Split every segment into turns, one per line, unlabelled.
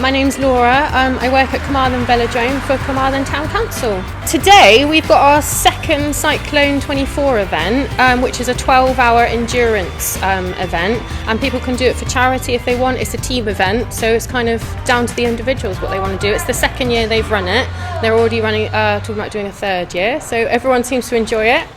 my name's Laura. I work at Carmarthen Velodrome for Carmarthen Town Council. Today we've got our second Cyclone 24 event, which is a 12-hour endurance event, and people can do it for charity if they want. It's a team event, so it's kind of down to the individuals what they want to do. It's the second year they've run it. They're already talking about doing a third year, so everyone seems to enjoy it.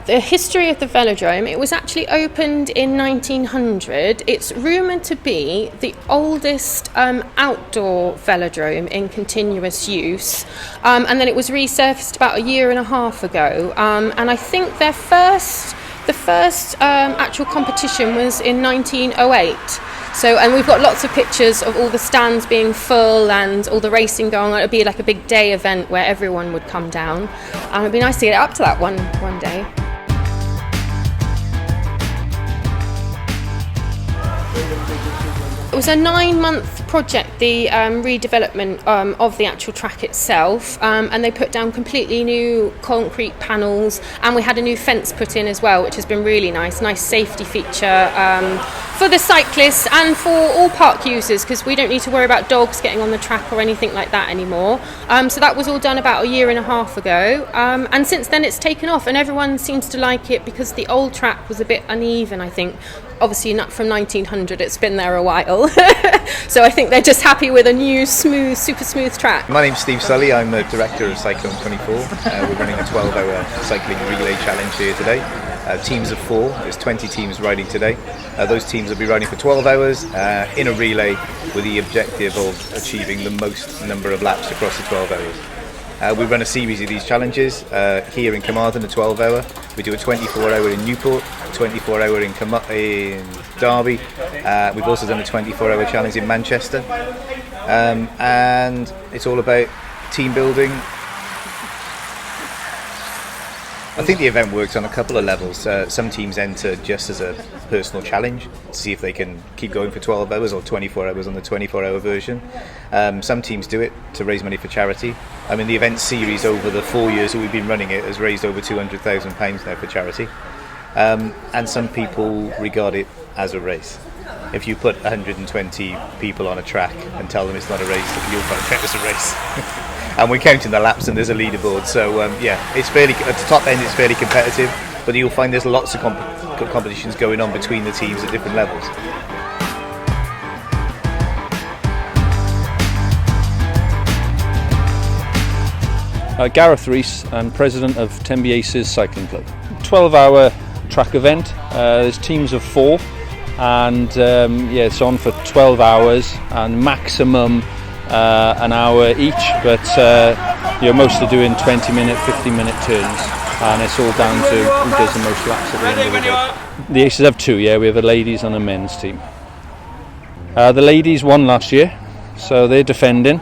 The history of the Velodrome, it was actually opened in 1900. It's rumoured to be the oldest outdoor velodrome in continuous use, and then it was resurfaced about a year and a half ago, and I think the first actual competition was in 1908. So, and we've got lots of pictures of all the stands being full and all the racing going on. It'd be like a big day event where everyone would come down. It'd be nice to get up to that one day. It was a 9-month project, the redevelopment of the actual track itself, and they put down completely new concrete panels, and we had a new fence put in as well, which has been really nice safety feature for the cyclists and for all park users, because we don't need to worry about dogs getting on the track or anything like that anymore. So that was all done about a year and a half ago, and since then it's taken off and everyone seems to like it because the old track was a bit uneven, I think. Obviously not from 1900, it's been there a while. So I think they're just happy with a new smooth, super smooth track.
My name's Steve Sully, I'm the director of Cyclone 24. We're running a 12-hour cycling relay challenge here today. Teams of 4, there's 20 teams riding today. Those teams will be riding for 12 hours in a relay with the objective of achieving the most number of laps across the 12 hours. We run a series of these challenges here in Carmarthen, a 12-hour. We do a 24-hour in Newport, a 24-hour in Derby. We've also done a 24-hour challenge in Manchester. And it's all about team building. I think the event works on a couple of levels. Some teams enter just as a personal challenge to see if they can keep going for 12 hours or 24 hours on the 24-hour version. Some teams do it to raise money for charity. I mean, the event series over the 4 years that we've been running it has raised over £200,000 now for charity. And some people regard it as a race. If you put 120 people on a track and tell them it's not a race, you'll find it as a race. And we're counting the laps and there's a leaderboard, so it's fairly, at the top end it's fairly competitive, but you'll find there's lots of competitions going on between the teams at different levels.
Gareth Rees, I'm president of Tenby Aces Cycling Club. 12-hour track event, there's teams of 4, and it's on for 12 hours and maximum an hour each, but you're mostly doing 20-minute, 15-minute turns, and it's all down to who does the most laps at the end of the day. The Aces have 2, we have a ladies and a men's team. The ladies won last year, so they're defending.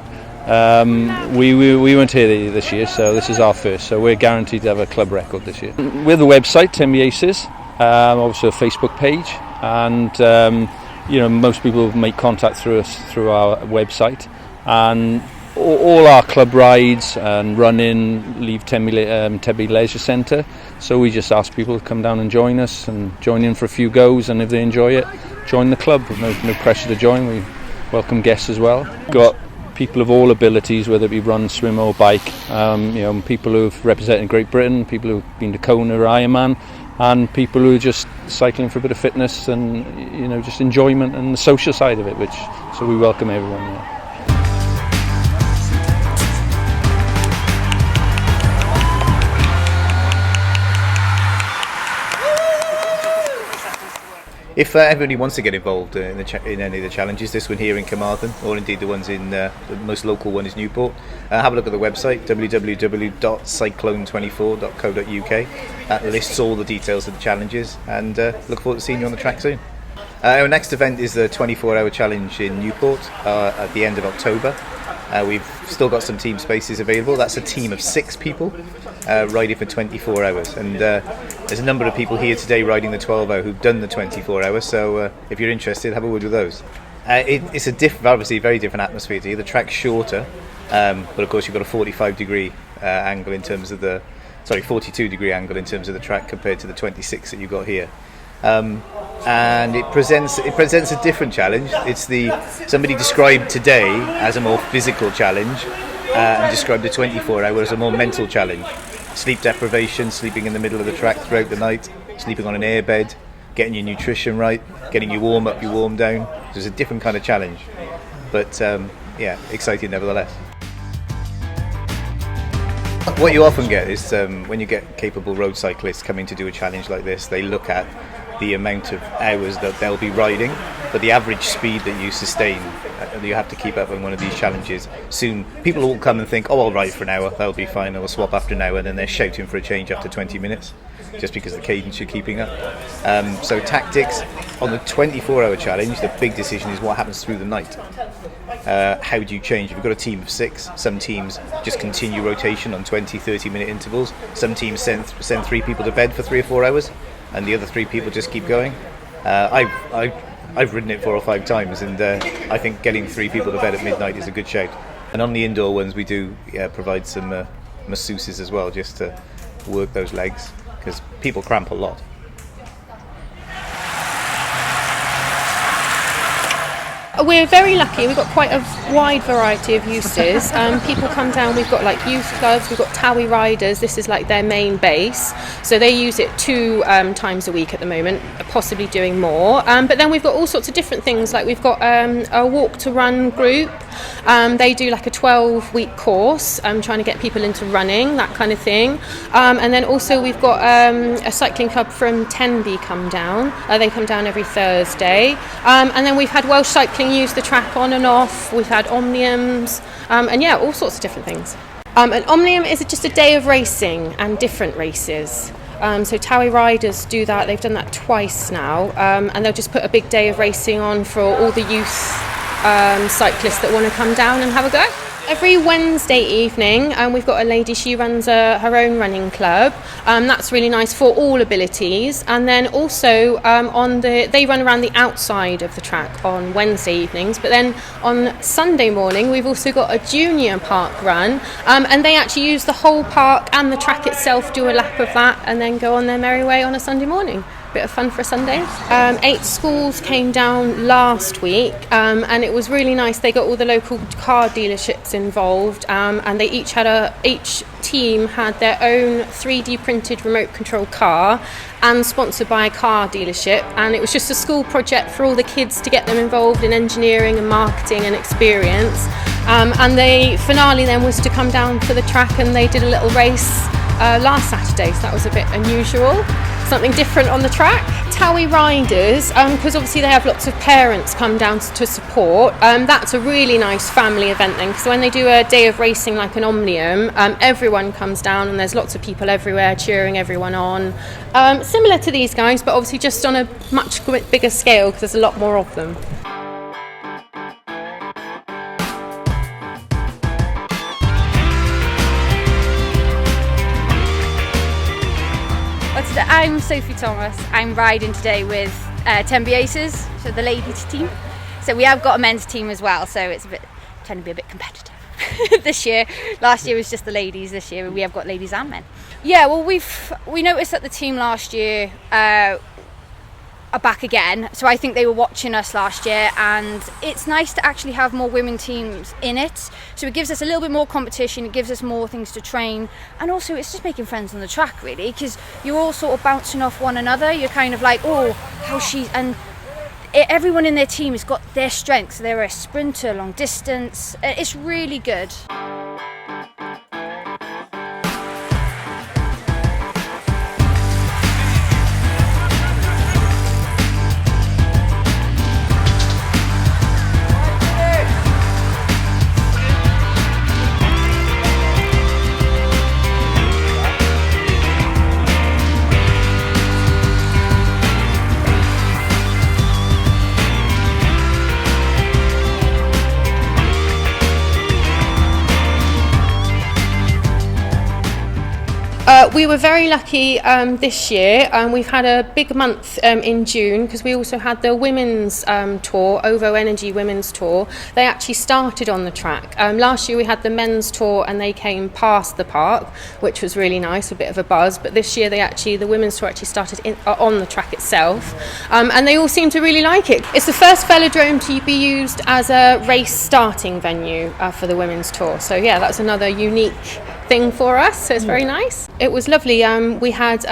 We weren't here this year, so this is our first, so we're guaranteed to have a club record this year. We're the website, Tenby Aces, also a Facebook page, and most people make contact through us through our website, and all our club rides and running leave Tenby Leisure Centre, so we just ask people to come down and join us and join in for a few goes, and if they enjoy it, join the club. No pressure to join. We welcome guests as well. Got people of all abilities, whether it be run, swim or bike, people who've represented Great Britain, people who've been to Kona or Ironman, and people who are just cycling for a bit of fitness and just enjoyment and the social side of it, so we welcome everyone.
If everybody wants to get involved in any of the challenges, this one here in Carmarthen, or indeed the ones in the most local one is Newport, have a look at the website www.cyclone24.co.uk. That lists all the details of the challenges, and look forward to seeing you on the track soon. Our next event is the 24-hour challenge in Newport at the end of October. We've still got some team spaces available. That's a team of 6 people riding for 24 hours, and there's a number of people here today riding the 12-hour who've done the 24 hours, so if you're interested, have a word with those. It's obviously a very different atmosphere to here. The track's shorter, but of course you've got a 42 degree angle in terms of the track compared to the 26 that you've got here. And it presents a different challenge. It's somebody described today as a more physical challenge, and described the 24 hour as a more mental challenge. Sleep deprivation, sleeping in the middle of the track throughout the night, sleeping on an airbed, getting your nutrition right, getting you warm up, you warm down. So it's a different kind of challenge, but exciting nevertheless. What you often get is when you get capable road cyclists coming to do a challenge like this, they look at the amount of hours that they'll be riding, but the average speed that you sustain, you have to keep up on one of these challenges. Soon people will come and think, oh, I'll ride for an hour, that'll be fine, I'll swap after an hour, and then they're shouting for a change after 20 minutes just because of the cadence you're keeping up. So tactics on the 24-hour challenge, the big decision is what happens through the night. How do you change? If you've got a team of 6, some teams just continue rotation on 20-30 minute intervals. Some teams send 3 people to bed for 3 or 4 hours, and the other 3 people just keep going. I've ridden it 4 or 5 times, and I think getting 3 people to bed at midnight is a good shout. And on the indoor ones, we do provide some masseuses as well, just to work those legs, because people cramp a lot.
We're very lucky. We've got quite a wide variety of uses. People come down. We've got like youth clubs. We've got Towie riders. This is like their main base. So they use it 2 times a week at the moment, possibly doing more. But then we've got all sorts of different things. Like we've got a walk to run group. They do like a 12-week course, trying to get people into running, that kind of thing. And then also we've got a cycling club from Tenby come down. They come down every Thursday. And then we've had Welsh Cycling use the track on and off. We've had omniums, and all sorts of different things. An omnium is just a day of racing and different races. So Towie riders do that. They've done that twice now, and they'll just put a big day of racing on for all the youth cyclists that want to come down and have a go. Every Wednesday evening, we've got a lady, she runs her own running club. That's really nice for all abilities. And then also they run around the outside of the track on Wednesday evenings. But then on Sunday morning, we've also got a junior park run. And they actually use the whole park and the track itself, do a lap of that, and then go on their merry way on a Sunday morning. Bit of fun for a Sunday. 8 schools came down last week, and it was really nice. They got all the local car dealerships involved, and they each team had their own 3D printed remote control car, and sponsored by a car dealership. And it was just a school project for all the kids to get them involved in engineering and marketing and experience. And the finale then was to come down to the track, and they did a little race last Saturday, so that was a bit unusual. Something different on the track. Towie riders, because obviously they have lots of parents come down to support, that's a really nice family event then, because when they do a day of racing like an omnium, everyone comes down and there's lots of people everywhere cheering everyone on. Similar to these guys, but obviously just on a much bigger scale, because there's a lot more of them.
I'm Sophie Thomas. I'm riding today with Tenby Aces, so the ladies team. So we have got a men's team as well, so it's trying to be a bit competitive this year. Last year was just the ladies. This year we have got ladies and men. Yeah, well we noticed that the team last year are back again, so I think they were watching us last year, and it's nice to actually have more women teams in it, so it gives us a little bit more competition, it gives us more things to train, and also it's just making friends on the track really, because you're all sort of bouncing off one another. You're kind of like, oh, how she, and everyone in their team has got their strengths. They're a sprinter, long distance. It's really good.
We were very lucky this year. We've had a big month in June because we also had the women's tour, OVO Energy Women's Tour. They actually started on the track. Last year we had the men's tour and they came past the park, which was really nice, a bit of a buzz. But this year the women's tour actually started on the track itself, and they all seem to really like it. It's the first velodrome to be used as a race starting venue for the women's tour. So yeah, that's another unique thing for us, so it's very nice. It was lovely. We had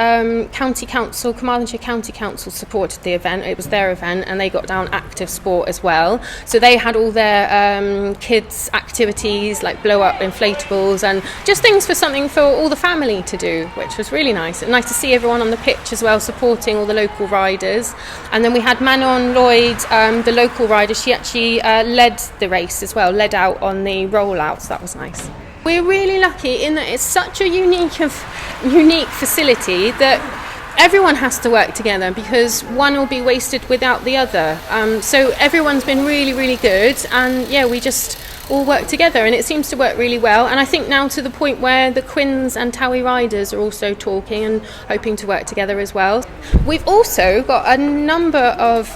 County Council, Carmarthenshire County Council supported the event. It was their event and they got down active sport as well. So they had all their kids activities like blow up inflatables and just things for all the family to do, which was really nice. And nice to see everyone on the pitch as well supporting all the local riders. And then we had Manon Lloyd, the local rider. She actually led the race as well, led out on the rollout, so that was nice. We're really lucky in that it's such a unique facility that everyone has to work together because one will be wasted without the other. So everyone's been really, really good, and yeah, we just all work together and it seems to work really well. And I think now to the point where the Quins and Towie riders are also talking and hoping to work together as well. We've also got a number of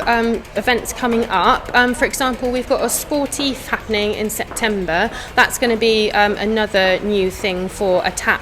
events coming up. For example, we've got a sportif happening in September. That's going to be another new thing for Attack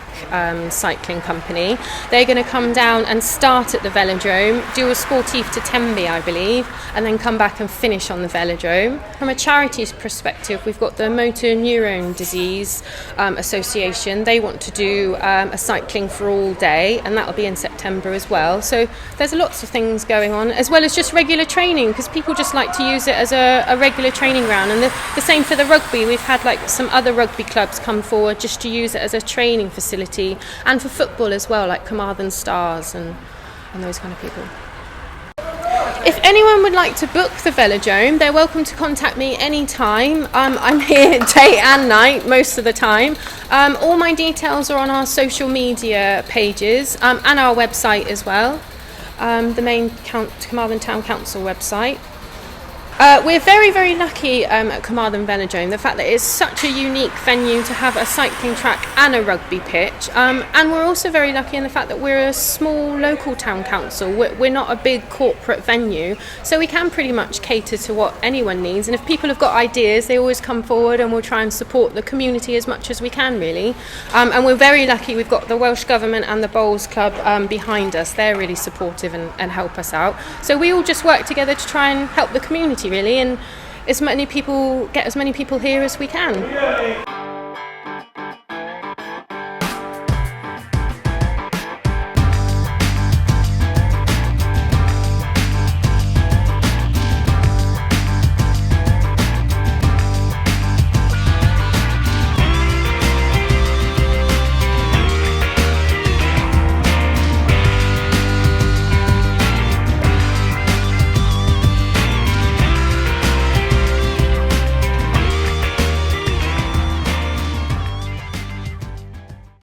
Cycling Company. They're going to come down and start at the Velodrome, do a sportif to Tenby, I believe, and then come back and finish on the Velodrome. From a charities perspective, we've got the Motor Neurone Disease Association. They want to do a cycling for all day, and that'll be in September as well. So there's lots of things going on, as well as just regular training, because people just like to use it as a regular training ground. And the same for the rugby. We've had like some other rugby clubs come forward just to use it as a training facility, and for football as well, like Carmarthen Stars and those kind of people. If anyone would like to book the Velodrome, they're welcome to contact me anytime. I'm here day and night most of the time. All my details are on our social media pages and our website as well, the main Carmarthen Town Council website. We're very, very lucky at Carmarthen Velodrome, the fact that it's such a unique venue to have a cycling track and a rugby pitch, and we're also very lucky in the fact that we're a small local town council. We're not a big corporate venue, so we can pretty much cater to what anyone needs, and if people have got ideas, they always come forward and we'll try and support the community as much as we can, really. And we're very lucky we've got the Welsh Government and the Bowls Club behind us. They're really supportive and help us out, so we all just work together to try and help the community, really, and get as many people here as we can.